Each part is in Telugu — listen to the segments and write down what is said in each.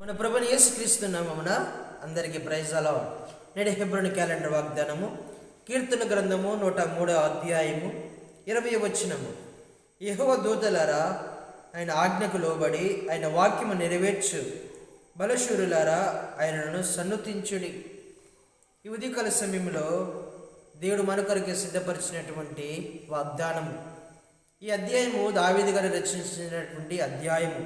మన ప్రభుని యేసుక్రీస్తు నామమున అందరికీ ప్రైజ్ అలాడ్. నేడు హెబ్రోను క్యాలెండర్ వాగ్దానము కీర్తన గ్రంథము 103వ అధ్యాయము 20వ వచనము. యెహోవా దూతలారా ఆయన ఆజ్ఞకు లోబడి ఆయన వాక్యము నెరవేర్చు బలశూరులారా ఆయనను సన్నుతించుడి. ఈ ఉదయకాల సమయంలో దేవుడు మన కొరకు సిద్ధపరిచినటువంటి వాగ్దానము. ఈ అధ్యాయము దావీదు గారు రచించినటువంటి అధ్యాయము.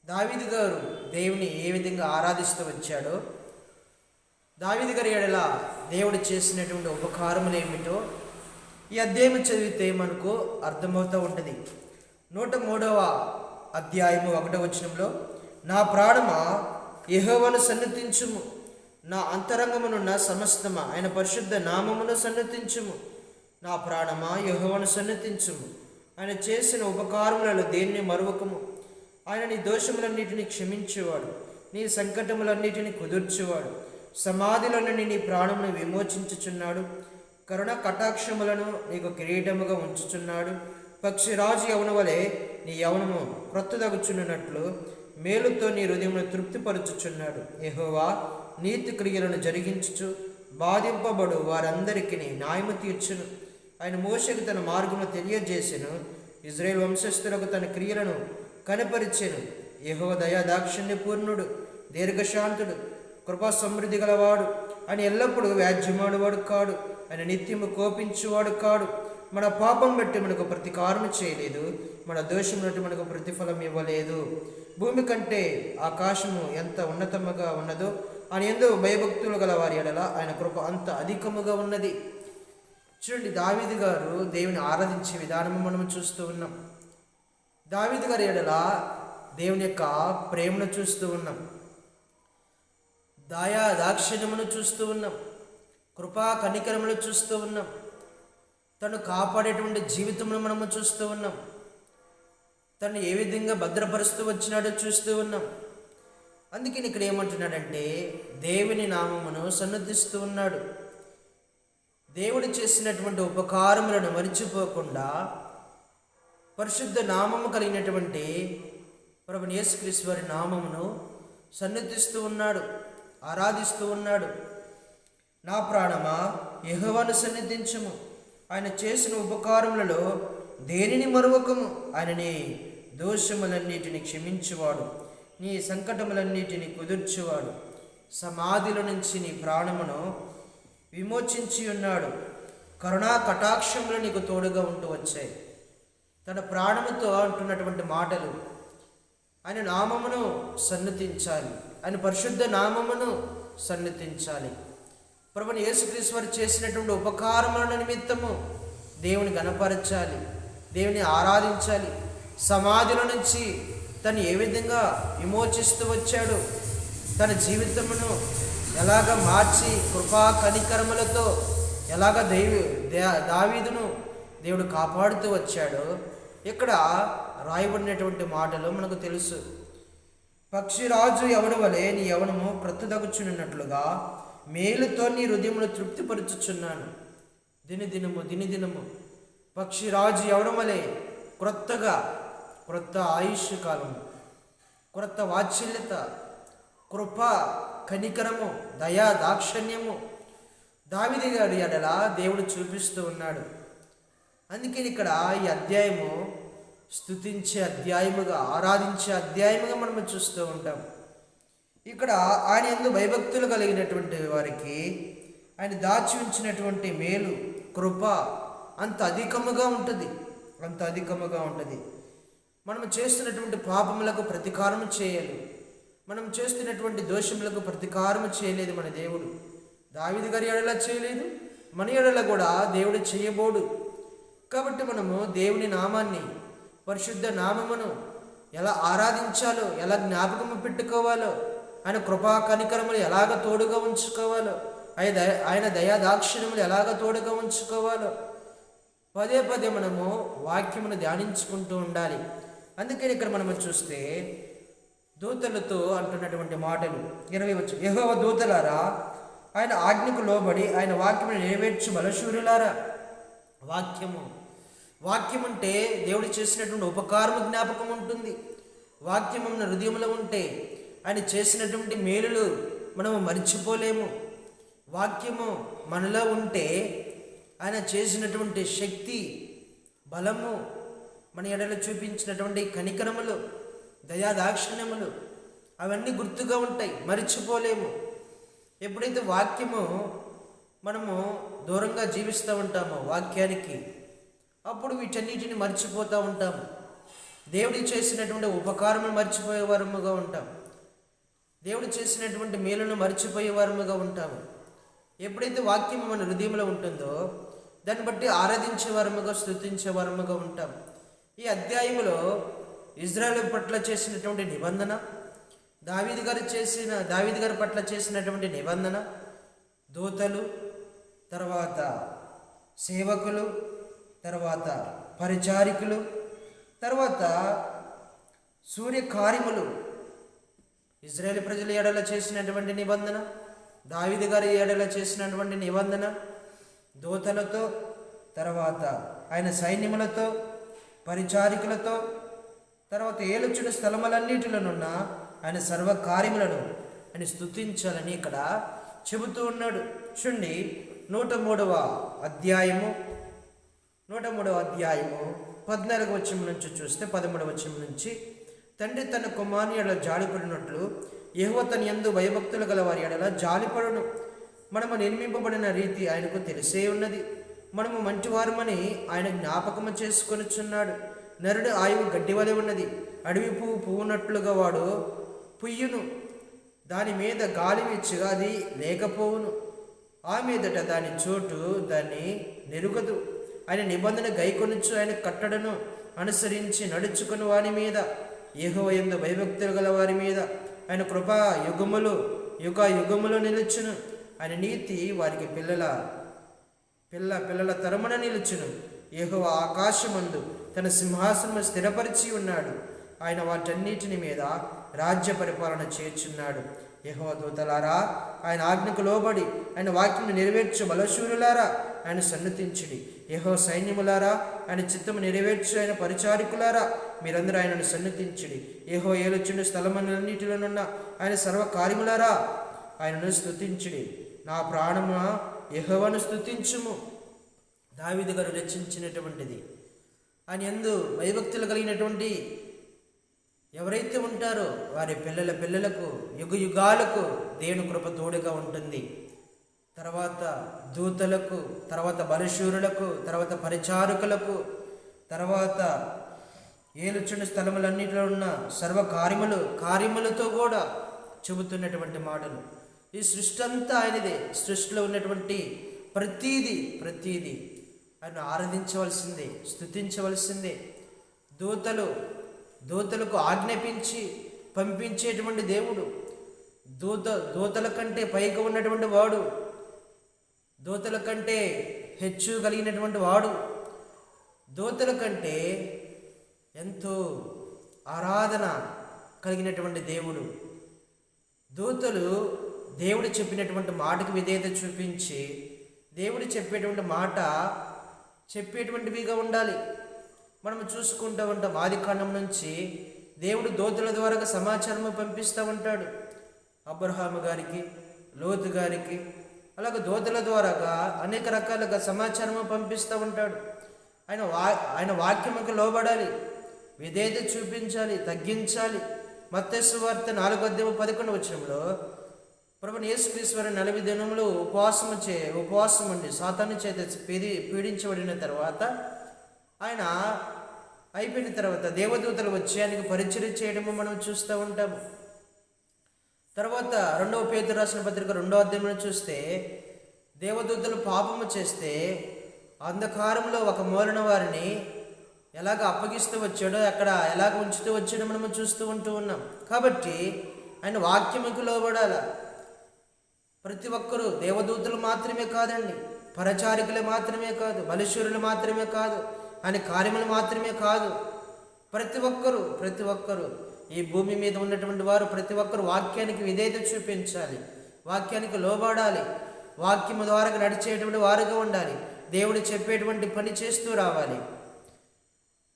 దావీదు గారు దేవుని ఏ విధంగా ఆరాధిస్తూ వచ్చాడో, దావీదు గారి ఎడల దేవుడు చేసినటువంటి ఉపకారములు ఏమిటో ఈ అధ్యాయం చదివితే మనకు అర్థమవుతూ ఉంటుంది. 103వ అధ్యాయము 1వ వచనంలో, నా ప్రాణమా యెహోవాను సన్నుతించుము, నా అంతరంగమునున్న సమస్తమా ఆయన పరిశుద్ధ నామమును సన్నుతించుము. నా ప్రాణమా యెహోవాను సన్నుతించుము, ఆయన చేసిన ఉపకారములలో దేన్ని మరువకము. ఆయన నీ దోషములన్నిటిని క్షమించేవాడు, నీ సంకటములన్నిటిని కుదుర్చేవాడు. సమాధిలో నుండి నీ ప్రాణమును విమోచించుచున్నాడు, కరుణ కటాక్షములను నీకు కిరీటముగా ఉంచుచున్నాడు. పక్షిరాజు యవన వలె నీ యవనము క్రొత్తదగుచున్నట్లు మేలుతో నీ హృదయమును తృప్తిపరచుచున్నాడు. యెహోవా నీతి క్రియలను జరిగించుచు బాధింపబడు వారందరికీ న్యాయము తీర్చును. ఆయన మోషేకు తన మార్గమును తెలియజేసెను, ఇజ్రాయేల్ వంశస్థులకు తన క్రియలను కనపరిచెను. యెహోవా దయా దాక్షిణ్య పూర్ణుడు, దీర్ఘశాంతుడు, కృపా సమృద్ధి గలవాడు. ఆయన ఎల్లప్పుడూ వ్యాజ్యమాడువాడు కాడు, ఆయన నిత్యము కోపించువాడు కాడు. మన పాపం బట్టి మనకు ప్రతీకారం చేయలేదు, మన దోషం బట్టి మనకు ప్రతిఫలం ఇవ్వలేదు. భూమి కంటే ఆకాశము ఎంత ఉన్నతముగా ఉన్నదో ఆయన ఎందు భయభక్తులు గల వారి ఎడల ఆయన కృప అంత అధికముగా ఉన్నది. చూడండి, దావీదు గారు దేవుని ఆరాధించే విధానము మనము చూస్తూ ఉన్నాం. దావీదు గారి ఎడల దేవుని యొక్క ప్రేమను చూస్తూ ఉన్నాం, దయా దాక్షిణ్యమును చూస్తూ ఉన్నాం, కృపా కనికరమును చూస్తూ ఉన్నాం, తను కాపాడేటువంటి జీవితమును మనము చూస్తూ ఉన్నాం, తను ఏ విధంగా భద్రపరుస్తూ వచ్చినాడో చూస్తూ ఉన్నాం. అందుకని ఇక్కడ ఏమంటున్నాడంటే దేవుని నామమును సన్నుతిస్తూ ఉన్నాడు. దేవుడు చేసినటువంటి ఉపకారములను మరిచిపోకుండా పరిశుద్ధ నామము కలిగినటువంటి ప్రభుని యేసుక్రీస్తు వారి నామమును సన్నిధిస్తూ ఉన్నాడు, ఆరాధిస్తూ ఉన్నాడు. నా ప్రాణమా యెహోవాను సన్నిధించుము, ఆయన చేసిన ఉపకారములలో దేనిని మరువకము. ఆయన నీ దోషములన్నిటిని క్షమించువాడు, నీ సంకటములన్నిటిని కుదుర్చువాడు. సమాధిలో నుంచి నీ ప్రాణమును విమోచించి ఉన్నాడు. కరుణా కటాక్షములు నీకు తోడుగా ఉంటూ వచ్చాయి. తన ప్రాణముతో అంటున్నటువంటి మాటలు, ఆయన నామమును సన్నుతించాలి, ఆయన పరిశుద్ధ నామమును సన్నుతించాలి. ప్రభుని యేసుక్రీస్తు వారు చేసినటువంటి ఉపకారముల నిమిత్తము దేవుని గణపరచాలి, దేవుని ఆరాధించాలి. సమాధిలో నుంచి తను ఏ విధంగా విమోచిస్తూ వచ్చాడు, తన జీవితమును ఎలాగ మార్చి కృపా కనికరములతో ఎలాగ దావీదును దేవుడు కాపాడుతూ వచ్చాడో ఇక్కడ రాయబడినటువంటి మాటలు మనకు తెలుసు. పక్షిరాజు యవన వలె నీ యవనము క్రొత్తదగుచున్నట్లుగా మేలుతో నీ హృదయమును తృప్తిపరుచుచున్నాను. దినదినము పక్షిరాజు యవనం వలె క్రొత్త ఆయుష్ కాలము, క్రొత్త వాత్సల్యత, కృప కనికరము, దయా దాక్షణ్యము దావీదు గారి ఎడల దేవుడు చూపిస్తూ ఉన్నాడు. అందుకని ఇక్కడ ఈ అధ్యాయము స్తుతించే అధ్యాయముగా, ఆరాధించే అధ్యాయముగా మనము చూస్తూ ఉంటాం. ఇక్కడ ఆయన యందు భయభక్తులు కలిగినటువంటి వారికి ఆయన దాచి ఉంచినటువంటి మేలు, కృప అంత అధికముగా ఉంటుంది. మనము చేస్తున్నటువంటి పాపములకు ప్రతీకారం చేయాలి, మనం చేస్తున్నటువంటి దోషములకు ప్రతీకారం చేయలేదు మన దేవుడు. దావీదు గారి ఎడల చేయలేదు, మన ఎడల కూడా దేవుడు చేయబోడు. కాబట్టి మనము దేవుని నామాన్ని, పరిశుద్ధ నామమును ఎలా ఆరాధించాలో, ఎలా జ్ఞాపకము పెట్టుకోవాలో, ఆయన కృపా కనికరములు ఎలాగ తోడుగా ఉంచుకోవాలో, ఆయన దయా దాక్షిణ్యములు ఎలాగ తోడుగా ఉంచుకోవాలో పదే మనము వాక్యమును ధ్యానించుకుంటూ ఉండాలి. అందుకని ఇక్కడ మనము చూస్తే దూతలతో అంటున్నటువంటి మాటలు 20 వచ్చు. యెహోవా దూతలారా ఆయన ఆజ్ఞకు లోబడి ఆయన వాక్యమును నెరవేర్చు బలశూరులారా. వాక్యం అంటే దేవుడు చేసినటువంటి ఉపకారము జ్ఞాపకం ఉంటుంది. వాక్యం మన హృదయంలో ఉంటే ఆయన చేసినటువంటి మేలులు మనము మర్చిపోలేము. వాక్యము మనలో ఉంటే ఆయన చేసినటువంటి శక్తి, బలము, మన ఎడల చూపించినటువంటి కనికరములు, దయాదాక్షిణ్యములు అవన్నీ గుర్తుగా ఉంటాయి, మర్చిపోలేము. ఎప్పుడైతే వాక్యము మనము దూరంగా జీవిస్తూ ఉంటామో వాక్యానికి, అప్పుడు వీటన్నిటిని మర్చిపోతూ ఉంటాము. దేవుడు చేసినటువంటి ఉపకారములు మర్చిపోయే వారముగా ఉంటాం. దేవుడు చేసినటువంటి మేలును మర్చిపోయే వారముగా ఉంటాము. ఎప్పుడైతే వాక్యము మన హృదయంలో ఉంటుందో దాన్ని బట్టి ఆరాధించే వారముగా, స్తుతించే వారముగా ఉంటాం. ఈ అధ్యాయములో ఇజ్రాయేలు పట్ల చేసినటువంటి నిబంధన, దావీదు గారి పట్ల చేసినటువంటి నిబంధన, దూతలు, తర్వాత సేవకులు, తర్వాత పరిచారికులు, తర్వాత సూర్యకార్యములు, ఇజ్రాయేల్ ప్రజల ఎడల చేసినటువంటి నిబంధన, దావీదు గారి ఎడల చేసినటువంటి నిబంధన, దూతలతో, తర్వాత ఆయన సైన్యములతో, పరిచారికులతో, తర్వాత ఏలుచున్న స్థలములన్నిటిలోనున్న ఆయన సర్వకార్యములను ఆయన స్తుతించాలని ఇక్కడ చెబుతూ ఉన్నాడు. చూడండి, 103వ అధ్యాయము 14వ వచనం నుంచి చూస్తే 13వ వచనం నుంచి, తండ్రి తన కుమారుని ఎడల జాలిపడినట్లు యెహోవా తన యందు భయభక్తులు గల వారి ఎడల జాలిపడును. మనము నిర్మింపబడిన రీతి ఆయనకు తెలిసే ఉన్నది. మనము మంచివారమని ఆయన జ్ఞాపకము చేసుకొనుచున్నాడు. నరుడు ఆయువు గడ్డివలె ఉన్నది, అడవి పువ్వు పువ్వునట్లుగా వాడు పుయ్యును. దాని మీద గాలి వీచగా అది లేకపోవును, ఆ మీదట దాని చోటు దాన్ని నెరుగదు. ఆయన నిబంధన గైకొనుచు ఆయన కట్టడను అనుసరించి నడుచుకుని వారి మీద, యెహోవా యందు భయభక్తులు గల వారి మీద ఆయన కృపా యుగములు నిలుచును. ఆయన నీతి వారికి పిల్లల తరమున నిలుచును. యెహోవా ఆకాశమందు తన సింహాసనము స్థిరపరిచి ఉన్నాడు. ఆయన వాటన్నిటిని మీద రాజ్య పరిపాలన చేయుచున్నాడు. యెహోవా దూతలారా, ఆయన ఆజ్ఞకు లోబడి ఆయన వాక్యము నెరవేర్చు బలశూరులారా, ఆయన సన్నుతించుడి. యెహోవా సైన్యములారా, ఆయన చిత్తము నెరవేర్చు ఆయన పరిచారికులారా, మీరందరూ ఆయనను సన్నుతించుడి. యెహోవా ఏలుచుండు స్థలములన్నిటిలోనున్న ఆయన సర్వకార్యములారా, ఆయనను స్తుతించుడి. నా ప్రాణమా యెహోవాను స్తుతించుము. దావీదు గారు రచించినటువంటిది. ఆయన యందు భయభక్తులు కలిగినటువంటి ఎవరైతే ఉంటారో వారి పిల్లలకు యుగాలకు దేవుని కృప తోడుగా ఉంటుంది. తర్వాత దూతలకు, తర్వాత బలశూరులకు, తర్వాత పరిచారకులకు, తర్వాత ఏలుచుండు స్థలములన్నిటిలో ఉన్న కార్యములతో కూడా చెబుతున్నటువంటి మాటలు. ఈ సృష్టి అంతా ఆయనదే. సృష్టిలో ఉన్నటువంటి ప్రతీది ఆయన ఆరాధించవలసిందే, స్తుతించవలసిందే. దూతలకు ఆజ్ఞాపించి పంపించేటువంటి దేవుడు. దూతల కంటే పైగా ఉన్నటువంటి వాడు, దూతల కంటే హెచ్చు కలిగినటువంటి వాడు, దూతల కంటే ఎంతో ఆరాధన కలిగినటువంటి దేవుడు. దూతలు దేవుడు చెప్పినటువంటి మాటకు విధేయత చూపించి దేవుడు చెప్పేటువంటి మాట చెప్పేటువంటివిగా ఉండాలి. మనం చూసుకుంటూ ఉంటాం, ఆదికాండం నుంచి దేవుడు దూతల ద్వారా సమాచారము పంపిస్తూ ఉంటాడు. అబ్రహాము గారికి, లోతు గారికి, అలాగే దూతల ద్వారాగా అనేక రకాలుగా సమాచారము పంపిస్తూ ఉంటాడు. ఆయన వాక్యముకు లోబడాలి, విధేయత చూపించాలి, తగ్గించాలి. మత్తయి సువార్త 4:11 ప్రభువైన యేసుక్రీస్తు 40 దినములు ఉపవాసం ఉండి సాతాను చేత పీడించబడిన తర్వాత ఆయన అయిపోయిన తర్వాత దేవదూతలు వచ్చి ఆయనకు పరిచర్య చేయడము మనం చూస్తూ ఉంటాము. తర్వాత 2వ పేతురు రాసిన పత్రిక 2వ అధ్యాయంలో చూస్తే దేవదూతలు పాపము చేస్తే అంధకారంలో ఒక మూలన వారిని ఎలాగ అప్పగిస్తూ వచ్చాడో, అక్కడ ఎలాగ ఉంచుతూ వచ్చాడో మనము చూస్తూ ఉన్నాం. కాబట్టి ఆయన వాక్యముకు లోబడాల. ప్రతి ఒక్కరూ దేవదూతలు మాత్రమే కాదండి, పరచారికులు మాత్రమే కాదు, బలిశూరులు మాత్రమే కాదు, ఆయన కార్యములు మాత్రమే కాదు. ప్రతి ఒక్కరూ ఈ భూమి మీద ఉన్నటువంటి వారు ప్రతి ఒక్కరు వాక్యానికి విధేయత చూపించాలి, వాక్యానికి లోబడాలి, వాక్యము ద్వారా నడిచేటువంటి వారుగా ఉండాలి, దేవుడు చెప్పేటువంటి పని చేస్తూ రావాలి,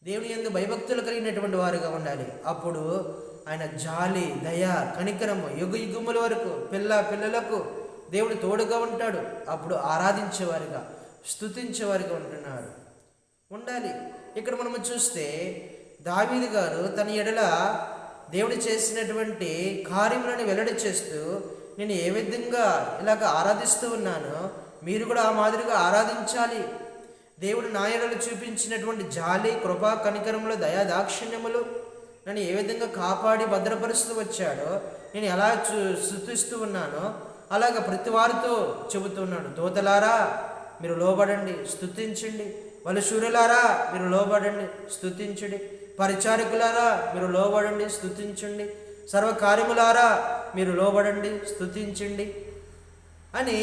దేవుని యందు భయభక్తులు కలిగినటువంటి వారుగా ఉండాలి. అప్పుడు ఆయన జాలి, దయ, కనికరము యుగ యుగముల వరకు పిల్లలకు దేవుడు తోడుగా ఉంటాడు. అప్పుడు ఆరాధించేవారిగా, స్తుతించేవారిగా ఉండాలి. ఇక్కడ మనము చూస్తే దావీదు గారు తన ఎడల దేవుడు చేసినటువంటి కార్యములను వెల్లడి చేస్తూ, నేను ఏ విధంగా ఇలాగ ఆరాధిస్తూ ఉన్నానో మీరు కూడా ఆ మాదిరిగా ఆరాధించాలి. దేవుడు నా ఎడల చూపించినటువంటి జాలి, కృపా, కనికరములు, దయా, దాక్షిణ్యములు నన్ను ఏ విధంగా కాపాడి భద్రపరుస్తూ వచ్చాడో, నేను ఎలా స్తుతిస్తూ ఉన్నానో అలాగ ప్రతి వారితో చెబుతున్నాడు. దూతలారా మీరు లోబడండి, స్తుతించండి. వలశూరులారా మీరు లోబడండి, స్తుతించండి. పరిచారకులారా మీరు లోబడండి, స్తుతించండి. సర్వకార్యములారా మీరు లోబడండి, స్తుతించండి అని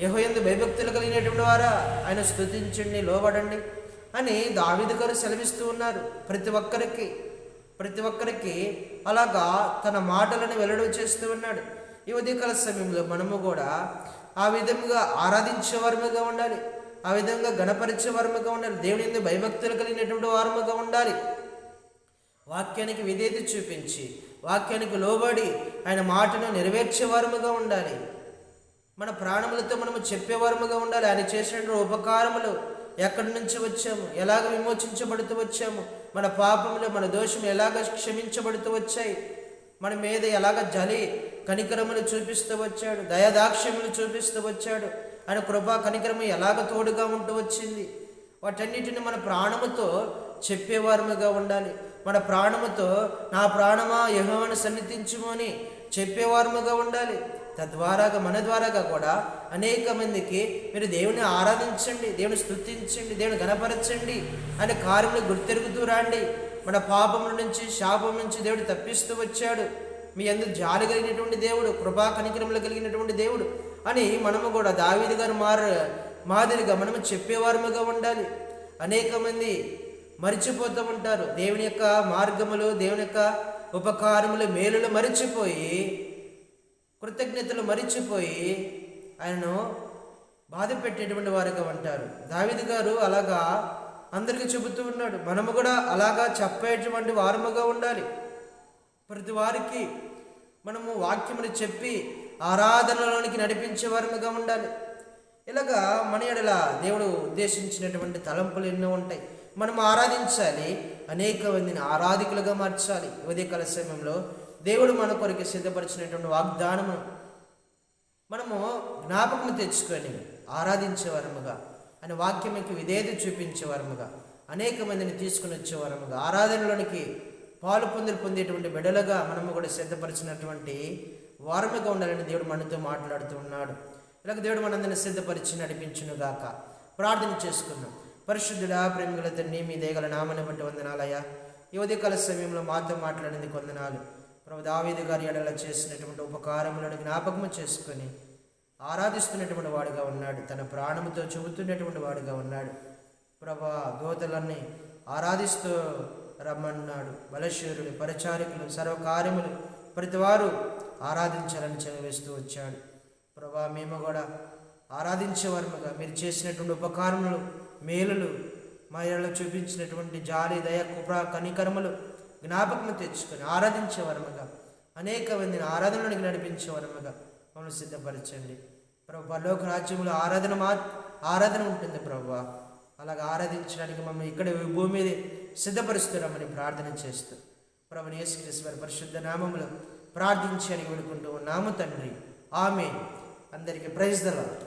యెహోవాయందు భయభక్తులు కలిగినటువంటి వారా ఆయన స్తుతించండి, లోబడండి అని దావీదు గారు సెలవిస్తూ ఉన్నారు. ప్రతి ఒక్కరికి అలాగా తన మాటలను వెల్లడి చేస్తూ ఉన్నాడు. ఈ ఉదయకాల సమయంలో మనము కూడా ఆ విధంగా ఆరాధించే వారముగా ఉండాలి, ఆ విధంగా గణపరిచే వారముగా ఉండాలి, దేవుని యందు భయభక్తులు కలిగినటువంటి వారముగా ఉండాలి. వాక్యానికి విధేయత చూపించి, వాక్యానికి లోబడి ఆయన మాటను నెరవేర్చే వారముగా ఉండాలి. మన ప్రాణములతో మనము చెప్పేవారముగా ఉండాలి. ఆయన చేసినటువంటి ఉపకారములు ఎక్కడి నుంచి వచ్చాము, ఎలాగ విమోచించబడుతూ వచ్చాము, మన పాపములు, మన దోషములు ఎలాగ క్షమించబడుతూ వచ్చాయి, మన మీద ఎలాగ జలి కనికరములు చూపిస్తూ వచ్చాడు, దయాదాక్ష్యములు చూపిస్తూ వచ్చాడు, ఆయన కృపా కనికరము ఎలాగ తోడుగా ఉంటూ వచ్చింది, వాటన్నిటిని మన ప్రాణముతో చెప్పేవారముగా ఉండాలి. మన ప్రాణముతో నా ప్రాణమా యెహోవాను సన్నిధించుము అని చెప్పేవారముగా ఉండాలి. తద్వారాగా మన ద్వారాగా కూడా అనేక మందికి మీరు దేవుని ఆరాధించండి, దేవుని స్తుతించండి, దేవుని గణపరచండి అనే కార్యములు గుర్తెరుగుతూ రండి. మన పాపముల నుంచి, శాపం నుంచి దేవుడు తప్పిస్తూ వచ్చాడు. మీ యందు జాలి కలిగినటువంటి దేవుడు, కృపా కనికరములు కలిగినటువంటి దేవుడు అని మనము కూడా దావీదు గారు మాదిరిగా మనము చెప్పేవారముగా ఉండాలి. అనేక మంది మరిచిపోతూ ఉంటారు. దేవుని యొక్క మార్గములు, దేవుని యొక్క ఉపకారములు, మేలులు మరిచిపోయి, కృతజ్ఞతలు మరిచిపోయి ఆయనను బాధ పెట్టేటువంటి వారుగా ఉంటారు. దావీదు గారు అలాగా అందరికీ చెబుతూ ఉన్నాడు. మనము కూడా అలాగా చెప్పేటువంటి వారముగా ఉండాలి. ప్రతి వారికి మనము వాక్యములు చెప్పి ఆరాధనలోనికి నడిపించే వారముగా ఉండాలి. ఇలాగా మన ఎడల దేవుడు ఉద్దేశించినటువంటి తలంపులు ఎన్నో ఉంటాయి. మనం ఆరాధించాలి, అనేక మందిని ఆరాధికులుగా మార్చాలి. ఉదయకాల సమయంలో దేవుడు మన కొరకు సిద్ధపరిచినటువంటి వాగ్దానము మనము జ్ఞాపకం తెచ్చుకొని ఆరాధించేవారముగా, ఆయన వాక్యముకి విధేయత చూపించేవారముగా, అనేక మందిని తీసుకుని వచ్చేవారముగా, ఆరాధనలోనికి పాలు పొందేటువంటి బిడ్డలుగా మనము కూడా సిద్ధపరిచినటువంటి వారముగా ఉండాలని దేవుడు మనతో మాట్లాడుతూ ఉన్నాడు. ఇలాగ దేవుడు మనందరిని సిద్ధపరిచి నడిపించునుగాక. ప్రార్థన చేసుకుందాం. పరిశుద్ధుడా, ప్రేమగల తండ్రి, మీ దయగల నామని బట్టి వందనాలయ్యా. ఈ ఉదయకాల సమయంలో మాతో మాట్లాడినందుకు వందనాలు. ప్రభు దావీదు గారి ఎడల చేసినటువంటి ఉపకారములను జ్ఞాపకము చేసుకొని ఆరాధిస్తున్నటువంటి వాడుగా ఉన్నాడు. తన ప్రాణముతో చెబుతున్నటువంటి వాడుగా ఉన్నాడు. ప్రభా, దూతలన్నీ ఆరాధిస్తూ రమ్మన్నాడు. బలశూరులు, పరిచారికులు, సర్వకార్యములు ప్రతి వారు ఆరాధించాలని చెలవేస్తూ వచ్చాడు. ప్రభా, మేము కూడా ఆరాధించేవారముగా, మీరు చేసినటువంటి ఉపకారములు, మేలులు, మా ఎడల చూపించినటువంటి జాలి, దయ, కృపా కనికరములు జ్ఞాపకము తెచ్చుకొని ఆరాధించేవారముగా, అనేక మందిని ఆరాధనలోనికి నడిపించేవారముగా మమ్మల్ని సిద్ధపరచండి. ప్రభు, పరలోక రాజ్యంలో ఆరాధన ఉంటుంది ప్రభువా. అలాగ ఆరాధించడానికి మమ్మల్ని ఇక్కడ భూమి మీద సిద్ధపరుస్తున్నామని ప్రార్థన చేస్తూ ప్రభుని యేసుక్రీస్తు వారి పరిశుద్ధ నామములో ప్రార్థించి అని వేడుకుంటూ ఉన్నాము తండ్రి. ఆమేన్. అందరికీ ప్రైజ్ ది లార్డ్.